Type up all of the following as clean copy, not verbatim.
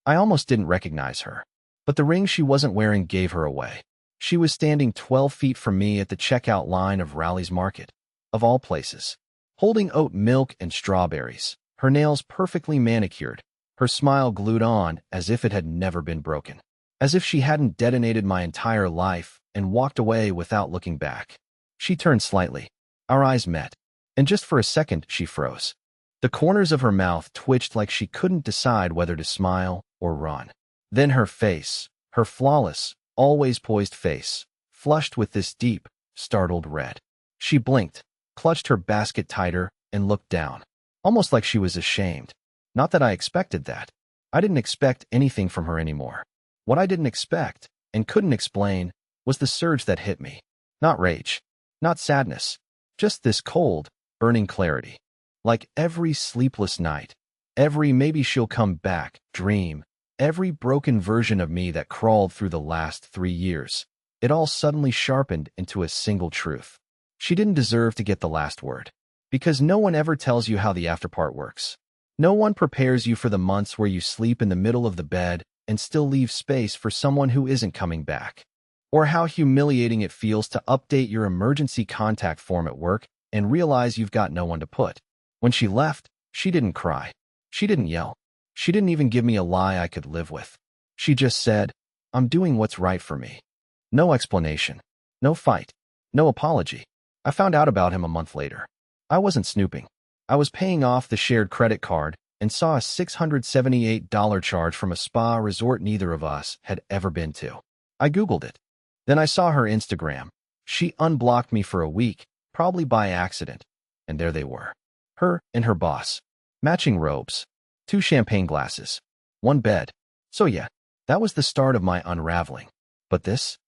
I almost didn't recognize her. But the ring she wasn't wearing gave her away. She was standing 12 feet from me at the checkout line of Rally's Market, of all places, holding oat milk and strawberries, her nails perfectly manicured, her smile glued on as if it had never been broken, as if she hadn't detonated my entire life and walked away without looking back. She turned slightly. Our eyes met, and just for a second she froze. The corners of her mouth twitched like she couldn't decide whether to smile or run. Then her face, her flawless, always poised face, flushed with this deep, startled red. She blinked, clutched her basket tighter, and looked down, almost like she was ashamed. Not that I expected that. I didn't expect anything from her anymore. What I didn't expect, and couldn't explain, was the surge that hit me. Not rage, not sadness, just this cold, burning clarity. Like every sleepless night, every maybe she'll come back dream, every broken version of me that crawled through the last 3 years, it all suddenly sharpened into a single truth. She didn't deserve to get the last word. Because no one ever tells you how the afterpart works. No one prepares you for the months where you sleep in the middle of the bed and still leave space for someone who isn't coming back. Or how humiliating it feels to update your emergency contact form at work and realize you've got no one to put. When she left, she didn't cry. She didn't yell. She didn't even give me a lie I could live with. She just said, "I'm doing what's right for me." No explanation. No fight. No apology. I found out about him a month later. I wasn't snooping. I was paying off the shared credit card and saw a $678 charge from a spa resort neither of us had ever been to. I Googled it. Then I saw her Instagram. She unblocked me for a week, probably by accident. And there they were. Her and her boss. Matching robes. 2 champagne glasses. 1 bed. So yeah, that was the start of my unraveling. But this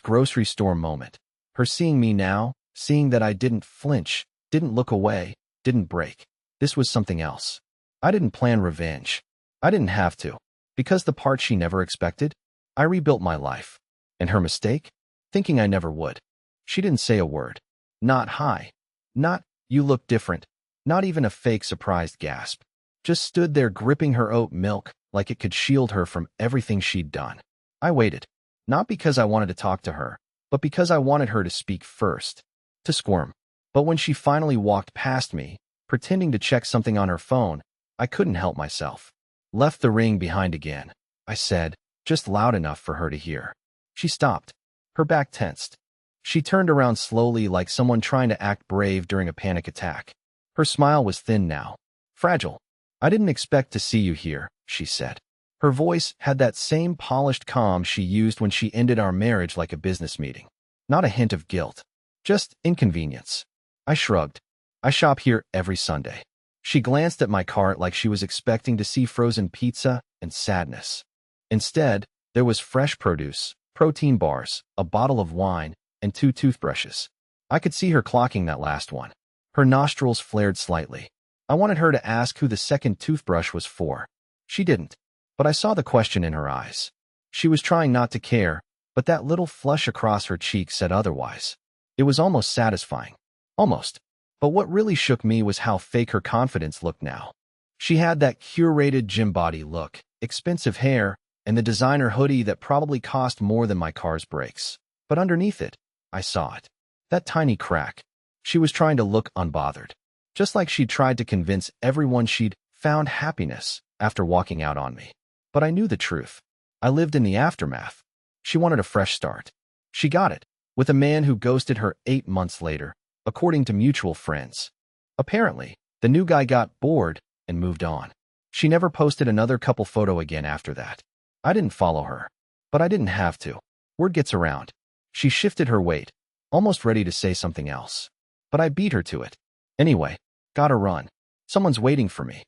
grocery store moment. Her seeing me now, seeing that I didn't flinch, didn't look away, didn't break. This was something else. I didn't plan revenge. I didn't have to. Because the part she never expected, I rebuilt my life. And her mistake? Thinking I never would. She didn't say a word. Not hi. Not, "You look different." Not even a fake surprised gasp. Just stood there gripping her oat milk like it could shield her from everything she'd done. I waited. Not because I wanted to talk to her, but because I wanted her to speak first. To squirm. But when she finally walked past me, pretending to check something on her phone, I couldn't help myself. "Left the ring behind again," I said, just loud enough for her to hear. She stopped. Her back tensed. She turned around slowly like someone trying to act brave during a panic attack. Her smile was thin now. Fragile. "I didn't expect to see you here," she said. Her voice had that same polished calm she used when she ended our marriage like a business meeting. Not a hint of guilt. Just inconvenience. I shrugged. "I shop here every Sunday." She glanced at my cart like she was expecting to see frozen pizza and sadness. Instead, there was fresh produce, protein bars, a bottle of wine, and 2 toothbrushes. I could see her clocking that last one. Her nostrils flared slightly. I wanted her to ask who the second toothbrush was for. She didn't, but I saw the question in her eyes. She was trying not to care, but that little flush across her cheek said otherwise. It was almost satisfying. Almost. But what really shook me was how fake her confidence looked now. She had that curated gym body look, expensive hair, and the designer hoodie that probably cost more than my car's brakes. But underneath it, I saw it. That tiny crack. She was trying to look unbothered. Just like she'd tried to convince everyone she'd found happiness after walking out on me. But I knew the truth. I lived in the aftermath. She wanted a fresh start. She got it, with a man who ghosted her 8 months later, according to mutual friends. Apparently, the new guy got bored and moved on. She never posted another couple photo again after that. I didn't follow her, but I didn't have to. Word gets around. She shifted her weight, almost ready to say something else. But I beat her to it. Anyway, gotta run. Someone's waiting for me.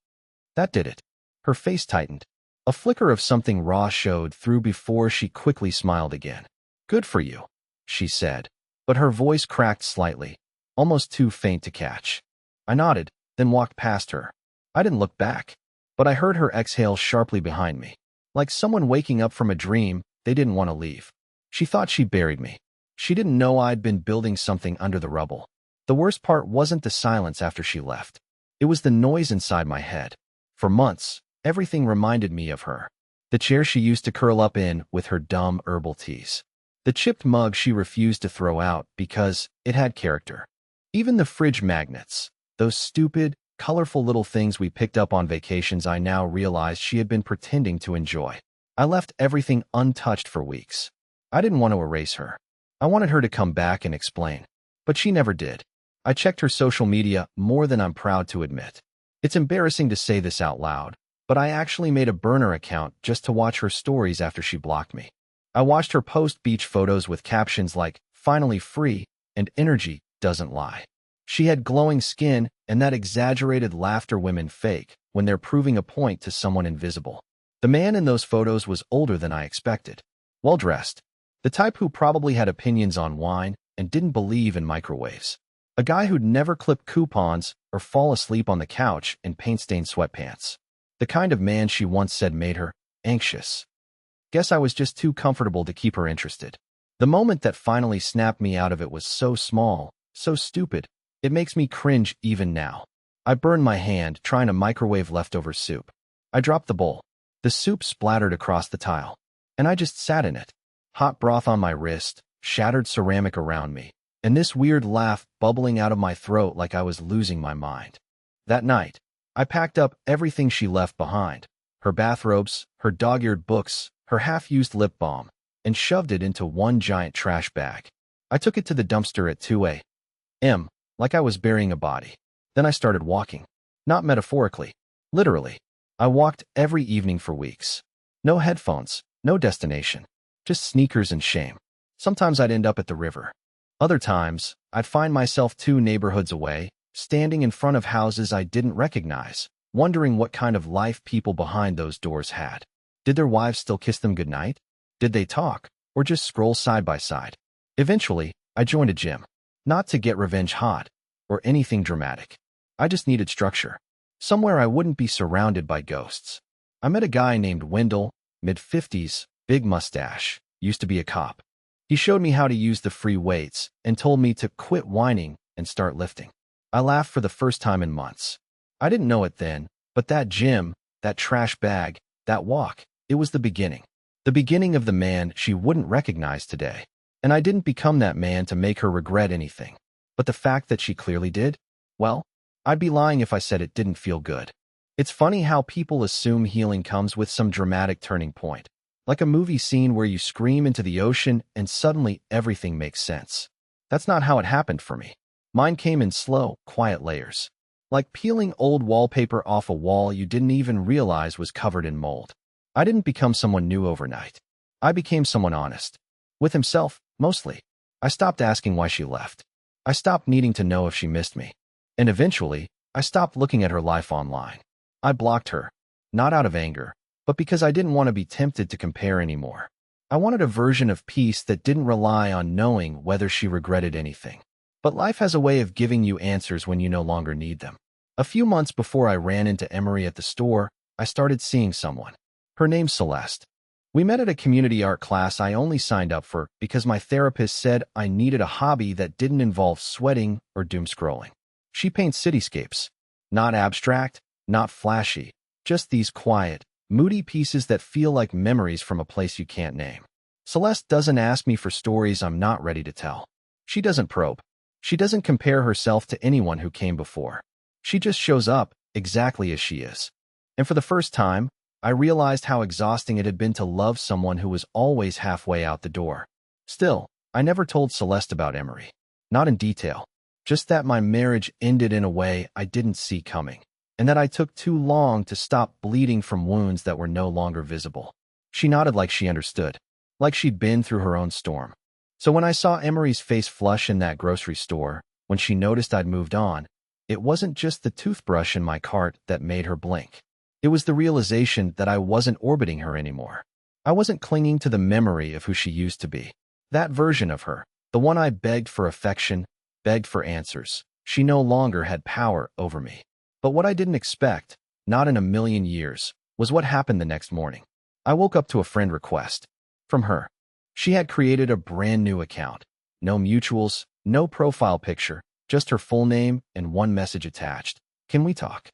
That did it. Her face tightened. A flicker of something raw showed through before she quickly smiled again. "Good for you," she said, but her voice cracked slightly, almost too faint to catch. I nodded, then walked past her. I didn't look back, but I heard her exhale sharply behind me. Like someone waking up from a dream they didn't want to leave. She thought she buried me. She didn't know I'd been building something under the rubble. The worst part wasn't the silence after she left. It was the noise inside my head. For months, everything reminded me of her. The chair she used to curl up in with her dumb herbal teas. The chipped mug she refused to throw out because it had character. Even the fridge magnets, those stupid, colorful little things we picked up on vacations, I now realized she had been pretending to enjoy. I left everything untouched for weeks. I didn't want to erase her. I wanted her to come back and explain. But she never did. I checked her social media more than I'm proud to admit. It's embarrassing to say this out loud, but I actually made a burner account just to watch her stories after she blocked me. I watched her post beach photos with captions like, "Finally free," and "Energy doesn't lie." She had glowing skin and that exaggerated laughter women fake when they're proving a point to someone invisible. The man in those photos was older than I expected. Well-dressed. The type who probably had opinions on wine and didn't believe in microwaves. A guy who'd never clip coupons or fall asleep on the couch in paint-stained sweatpants. The kind of man she once said made her anxious. Guess I was just too comfortable to keep her interested. The moment that finally snapped me out of it was so small, so stupid, it makes me cringe even now. I burned my hand trying to microwave leftover soup. I dropped the bowl. The soup splattered across the tile, and I just sat in it. Hot broth on my wrist, shattered ceramic around me, and this weird laugh bubbling out of my throat like I was losing my mind. That night, I packed up everything she left behind, her bathrobes, her dog-eared books, her half-used lip balm, and shoved it into one giant trash bag. I took it to the dumpster at 2 a.m., like I was burying a body. Then I started walking. Not metaphorically. Literally. I walked every evening for weeks. No headphones, no destination. Just sneakers and shame. Sometimes I'd end up at the river. Other times, I'd find myself 2 neighborhoods away, standing in front of houses I didn't recognize, wondering what kind of life people behind those doors had. Did their wives still kiss them goodnight? Did they talk, or just scroll side by side? Eventually, I joined a gym. Not to get revenge hot, or anything dramatic. I just needed structure. Somewhere I wouldn't be surrounded by ghosts. I met a guy named Wendell, mid-50s, big mustache, used to be a cop. He showed me how to use the free weights and told me to quit whining and start lifting. I laughed for the first time in months. I didn't know it then, but that gym, that trash bag, that walk, it was the beginning. The beginning of the man she wouldn't recognize today. And I didn't become that man to make her regret anything. But the fact that she clearly did? Well, I'd be lying if I said it didn't feel good. It's funny how people assume healing comes with some dramatic turning point. Like a movie scene where you scream into the ocean and suddenly everything makes sense. That's not how it happened for me. Mine came in slow, quiet layers. Like peeling old wallpaper off a wall you didn't even realize was covered in mold. I didn't become someone new overnight. I became someone honest. With himself, mostly. I stopped asking why she left. I stopped needing to know if she missed me. And eventually, I stopped looking at her life online. I blocked her. Not out of anger, but because I didn't want to be tempted to compare anymore. I wanted a version of peace that didn't rely on knowing whether she regretted anything. But life has a way of giving you answers when you no longer need them. A few months before I ran into Emery at the store, I started seeing someone. Her name's Celeste. We met at a community art class I only signed up for because my therapist said I needed a hobby that didn't involve sweating or doom scrolling. She paints cityscapes. Not abstract, not flashy, just these quiet, moody pieces that feel like memories from a place you can't name. Celeste doesn't ask me for stories I'm not ready to tell. She doesn't probe. She doesn't compare herself to anyone who came before. She just shows up exactly as she is. And for the first time, I realized how exhausting it had been to love someone who was always halfway out the door. Still, I never told Celeste about Emery. Not in detail. Just that my marriage ended in a way I didn't see coming, and that I took too long to stop bleeding from wounds that were no longer visible. She nodded like she understood, like she'd been through her own storm. So when I saw Emery's face flush in that grocery store, when she noticed I'd moved on, it wasn't just the toothbrush in my cart that made her blink. It was the realization that I wasn't orbiting her anymore. I wasn't clinging to the memory of who she used to be. That version of her, the one I begged for affection, begged for answers. She no longer had power over me. But what I didn't expect, not in a million years, was what happened the next morning. I woke up to a friend request. From her. She had created a brand new account. No mutuals, no profile picture, just her full name and one message attached. Can we talk?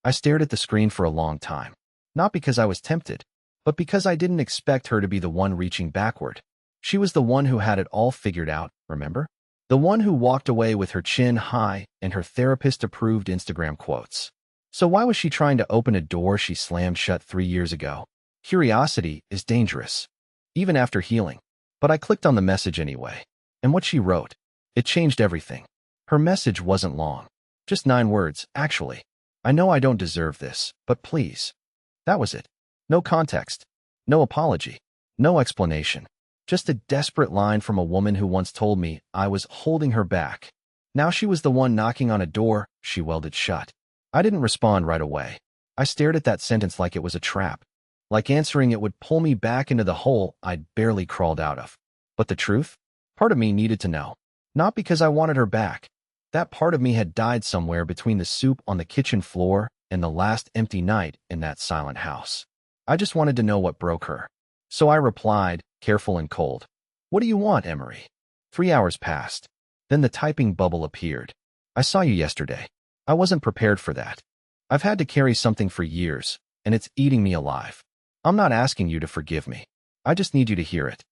I stared at the screen for a long time. Not because I was tempted, but because I didn't expect her to be the one reaching backward. She was the one who had it all figured out, remember? The one who walked away with her chin high and her therapist-approved Instagram quotes. So why was she trying to open a door she slammed shut 3 years ago? Curiosity is dangerous, even after healing. But I clicked on the message anyway. And what she wrote, it changed everything. Her message wasn't long. Just 9 words, actually. I know I don't deserve this, but please. That was it. No context. No apology. No explanation. Just a desperate line from a woman who once told me I was holding her back. Now she was the one knocking on a door she welded shut. I didn't respond right away. I stared at that sentence like it was a trap. Like answering it would pull me back into the hole I'd barely crawled out of. But the truth? Part of me needed to know. Not because I wanted her back. That part of me had died somewhere between the soup on the kitchen floor and the last empty night in that silent house. I just wanted to know what broke her. So I replied, careful and cold. What do you want, Emery? 3 hours passed. Then the typing bubble appeared. I saw you yesterday. I wasn't prepared for that. I've had to carry something for years, and it's eating me alive. I'm not asking you to forgive me. I just need you to hear it.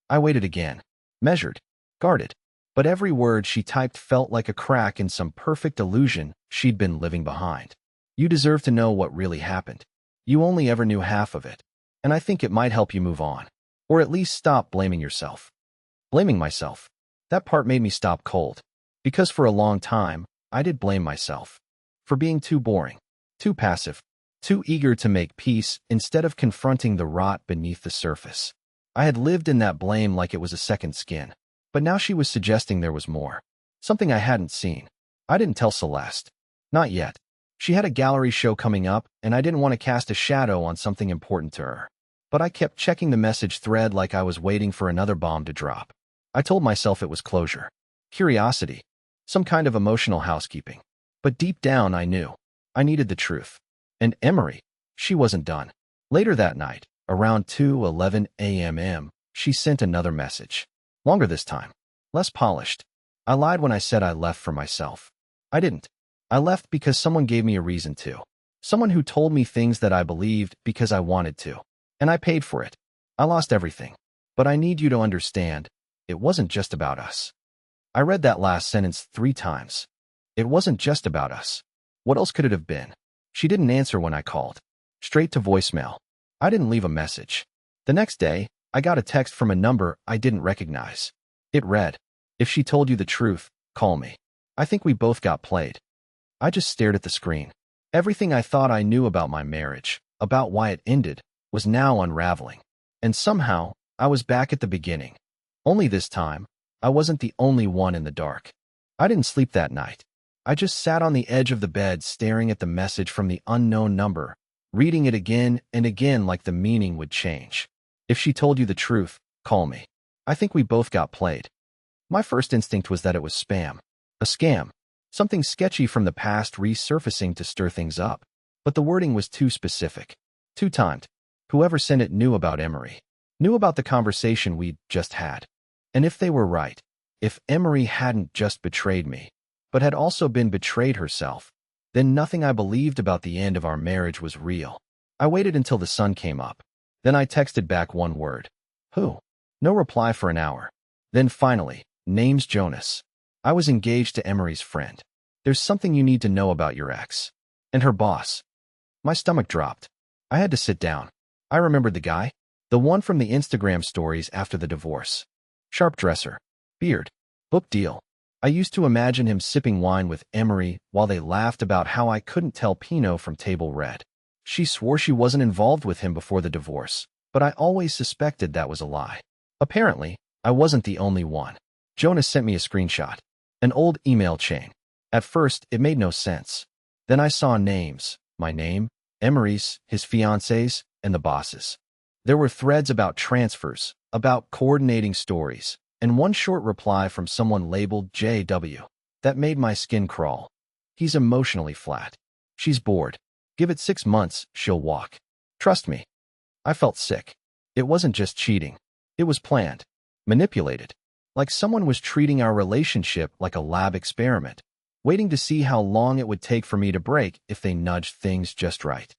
I waited again. Measured. Guarded. But every word she typed felt like a crack in some perfect illusion she'd been living behind. You deserve to know what really happened. You only ever knew half of it. And I think it might help you move on. Or at least stop blaming yourself. Blaming myself. That part made me stop cold. Because for a long time, I did blame myself. For being too boring. Too passive. Too eager to make peace instead of confronting the rot beneath the surface. I had lived in that blame like it was a second skin. But now she was suggesting there was more. Something I hadn't seen. I didn't tell Celeste. Not yet. She had a gallery show coming up, and I didn't want to cast a shadow on something important to her. But I kept checking the message thread like I was waiting for another bomb to drop. I told myself it was closure. Curiosity. Some kind of emotional housekeeping. But deep down I knew. I needed the truth. And Emery, she wasn't done. Later that night, around 2:11 a.m., she sent another message. Longer this time. Less polished. I lied when I said I left for myself. I didn't. I left because someone gave me a reason to. Someone who told me things that I believed because I wanted to. And I paid for it. I lost everything. But I need you to understand, it wasn't just about us. I read that last sentence 3 times. It wasn't just about us. What else could it have been? She didn't answer when I called. Straight to voicemail. I didn't leave a message. The next day, I got a text from a number I didn't recognize. It read, "If she told you the truth, call me." I think we both got played. I just stared at the screen. Everything I thought I knew about my marriage, about why it ended, was now unraveling. And somehow, I was back at the beginning. Only this time, I wasn't the only one in the dark. I didn't sleep that night. I just sat on the edge of the bed staring at the message from the unknown number, reading it again and again like the meaning would change. If she told you the truth, call me. I think we both got played. My first instinct was that it was spam. A scam. Something sketchy from the past resurfacing to stir things up. But the wording was too specific. Too timed. Whoever sent it knew about Emery. Knew about the conversation we'd just had. And if they were right, if Emery hadn't just betrayed me, but had also been betrayed herself, then nothing I believed about the end of our marriage was real. I waited until the sun came up. Then I texted back one word. Who? No reply for an hour. Then finally, name's Jonas. I was engaged to Emery's friend. There's something you need to know about your ex. And her boss. My stomach dropped. I had to sit down. I remembered the guy. The one from the Instagram stories after the divorce. Sharp dresser. Beard. Book deal. I used to imagine him sipping wine with Emery while they laughed about how I couldn't tell Pinot from table red. She swore she wasn't involved with him before the divorce, but I always suspected that was a lie. Apparently, I wasn't the only one. Jonas sent me a screenshot. An old email chain. At first, it made no sense. Then I saw names. My name, Emery's, his fiancé's, and the boss's. There were threads about transfers, about coordinating stories, and one short reply from someone labeled JW. That made my skin crawl. He's emotionally flat. She's bored. Give it 6 months, she'll walk. Trust me. I felt sick. It wasn't just cheating. It was planned. Manipulated. Like someone was treating our relationship like a lab experiment, waiting to see how long it would take for me to break if they nudged things just right.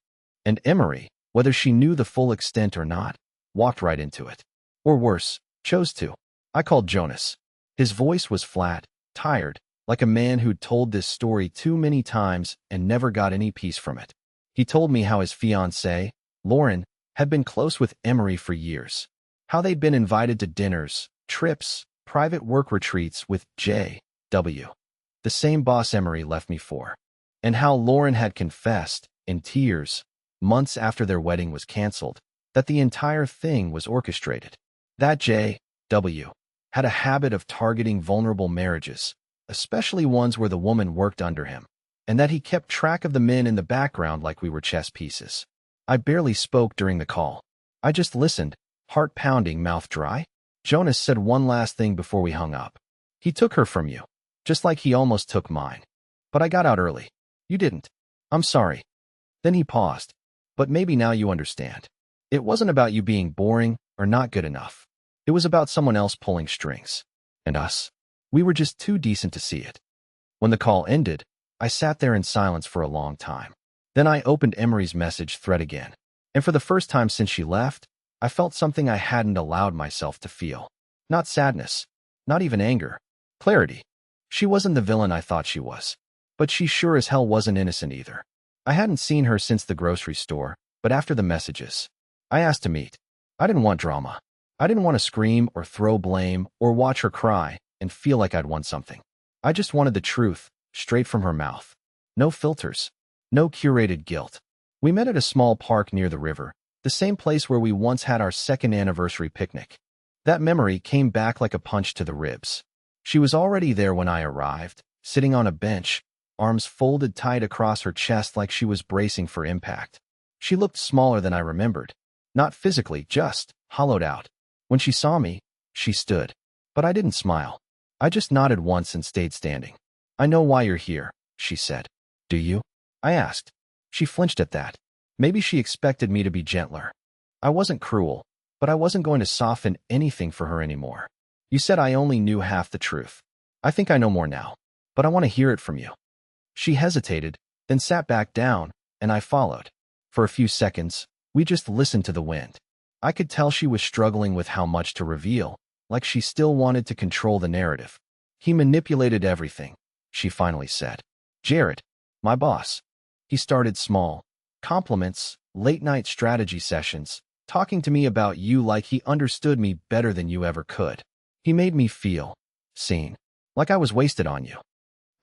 And Emery, whether she knew the full extent or not, walked right into it. Or worse, chose to. I called Jonas. His voice was flat, tired, like a man who'd told this story too many times and never got any peace from it. He told me how his fiancée, Lauren, had been close with Emery for years, how they'd been invited to dinners, trips, private work retreats with J.W., the same boss Emery left me for, and how Lauren had confessed, in tears, months after their wedding was canceled, that the entire thing was orchestrated. That J.W. had a habit of targeting vulnerable marriages, especially ones where the woman worked under him, and that he kept track of the men in the background like we were chess pieces. I barely spoke during the call. I just listened, heart pounding, mouth dry. Jonas said one last thing before we hung up. He took her from you, just like he almost took mine. But I got out early. You didn't. I'm sorry. Then he paused. But maybe now you understand. It wasn't about you being boring or not good enough. It was about someone else pulling strings. And us. We were just too decent to see it. When the call ended, I sat there in silence for a long time. Then I opened Emery's message thread again. And for the first time since she left, I felt something I hadn't allowed myself to feel. Not sadness. Not even anger. Clarity. She wasn't the villain I thought she was. But she sure as hell wasn't innocent either. I hadn't seen her since the grocery store, but after the messages, I asked to meet. I didn't want drama. I didn't want to scream or throw blame or watch her cry and feel like I'd won something. I just wanted the truth, straight from her mouth. No filters. No curated guilt. We met at a small park near the river, the same place where we once had our second anniversary picnic. That memory came back like a punch to the ribs. She was already there when I arrived, sitting on a bench, arms folded tight across her chest like she was bracing for impact. She looked smaller than I remembered. Not physically, just hollowed out. When she saw me, she stood. But I didn't smile. I just nodded once and stayed standing. I know why you're here, she said. Do you? I asked. She flinched at that. Maybe she expected me to be gentler. I wasn't cruel, but I wasn't going to soften anything for her anymore. You said I only knew half the truth. I think I know more now, but I want to hear it from you. She hesitated, then sat back down, and I followed. For a few seconds, we just listened to the wind. I could tell she was struggling with how much to reveal, like she still wanted to control the narrative. He manipulated everything, she finally said. Jared, my boss. He started small. Compliments, late-night strategy sessions, talking to me about you like he understood me better than you ever could. He made me feel seen, like I was wasted on you.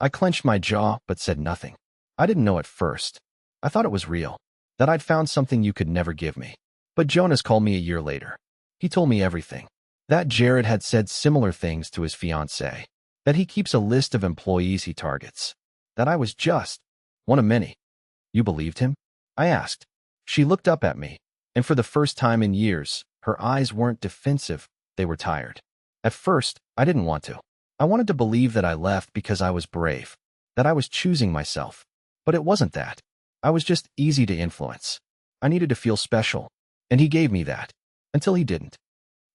I clenched my jaw but said nothing. I didn't know at first. I thought it was real, that I'd found something you could never give me. But Jonas called me a year later. He told me everything. That Jared had said similar things to his fiancée. That he keeps a list of employees he targets. That I was just one of many. You believed him? I asked. She looked up at me, and for the first time in years, her eyes weren't defensive, they were tired. At first, I didn't want to. I wanted to believe that I left because I was brave, that I was choosing myself. But it wasn't that. I was just easy to influence. I needed to feel special, and he gave me that, until he didn't.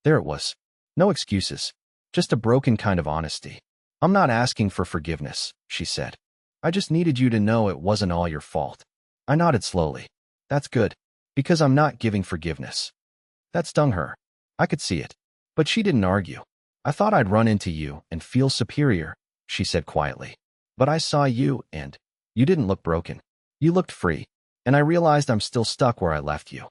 There it was. No excuses, just a broken kind of honesty. I'm not asking for forgiveness, she said. I just needed you to know it wasn't all your fault. I nodded slowly. That's good, because I'm not giving forgiveness. That stung her. I could see it. But she didn't argue. I thought I'd run into you and feel superior, she said quietly. But I saw you, and you didn't look broken. You looked free, and I realized I'm still stuck where I left you.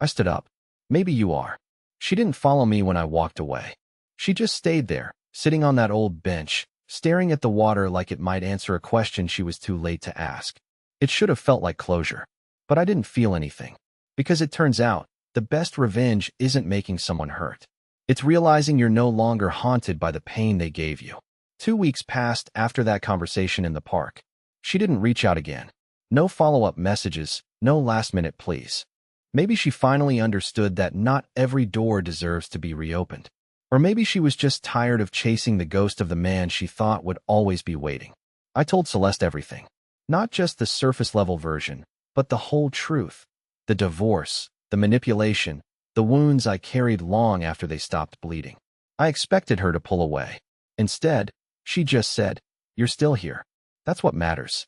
I stood up. Maybe you are. She didn't follow me when I walked away. She just stayed there, sitting on that old bench, staring at the water like it might answer a question she was too late to ask. It should have felt like closure. But I didn't feel anything. Because it turns out, the best revenge isn't making someone hurt. It's realizing you're no longer haunted by the pain they gave you. 2 weeks passed after that conversation in the park. She didn't reach out again. No follow-up messages, no last-minute pleas. Maybe she finally understood that not every door deserves to be reopened. Or maybe she was just tired of chasing the ghost of the man she thought would always be waiting. I told Celeste everything. Not just the surface-level version, but the whole truth. The divorce, the manipulation, the wounds I carried long after they stopped bleeding. I expected her to pull away. Instead, she just said, "You're still here. That's what matters."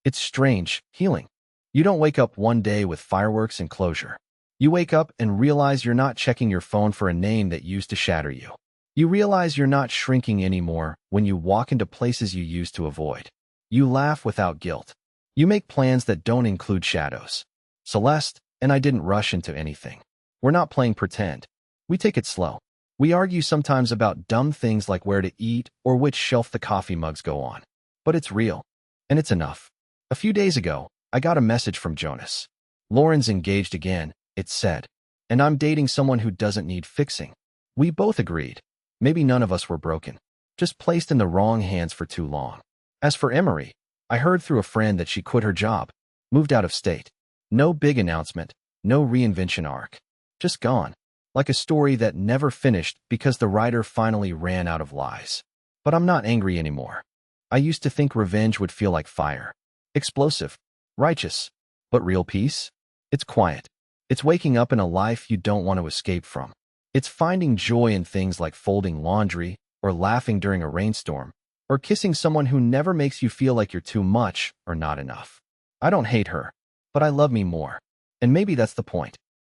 It's strange, healing. You don't wake up one day with fireworks and closure. You wake up and realize you're not checking your phone for a name that used to shatter you. You realize you're not shrinking anymore when you walk into places you used to avoid. You laugh without guilt. You make plans that don't include shadows. Celeste and I didn't rush into anything. We're not playing pretend. We take it slow. We argue sometimes about dumb things like where to eat or which shelf the coffee mugs go on. But it's real. And it's enough. A few days ago, I got a message from Jonas. Lauren's engaged again, it said. And I'm dating someone who doesn't need fixing. We both agreed. Maybe none of us were broken. Just placed in the wrong hands for too long. As for Emery, I heard through a friend that she quit her job, moved out of state. No big announcement, no reinvention arc. Just gone. Like a story that never finished because the writer finally ran out of lies. But I'm not angry anymore. I used to think revenge would feel like fire. Explosive. Righteous. But real peace? It's quiet. It's waking up in a life you don't want to escape from. It's finding joy in things like folding laundry, or laughing during a rainstorm, or kissing someone who never makes you feel like you're too much or not enough. I don't hate her, but I love me more. And maybe that's the point.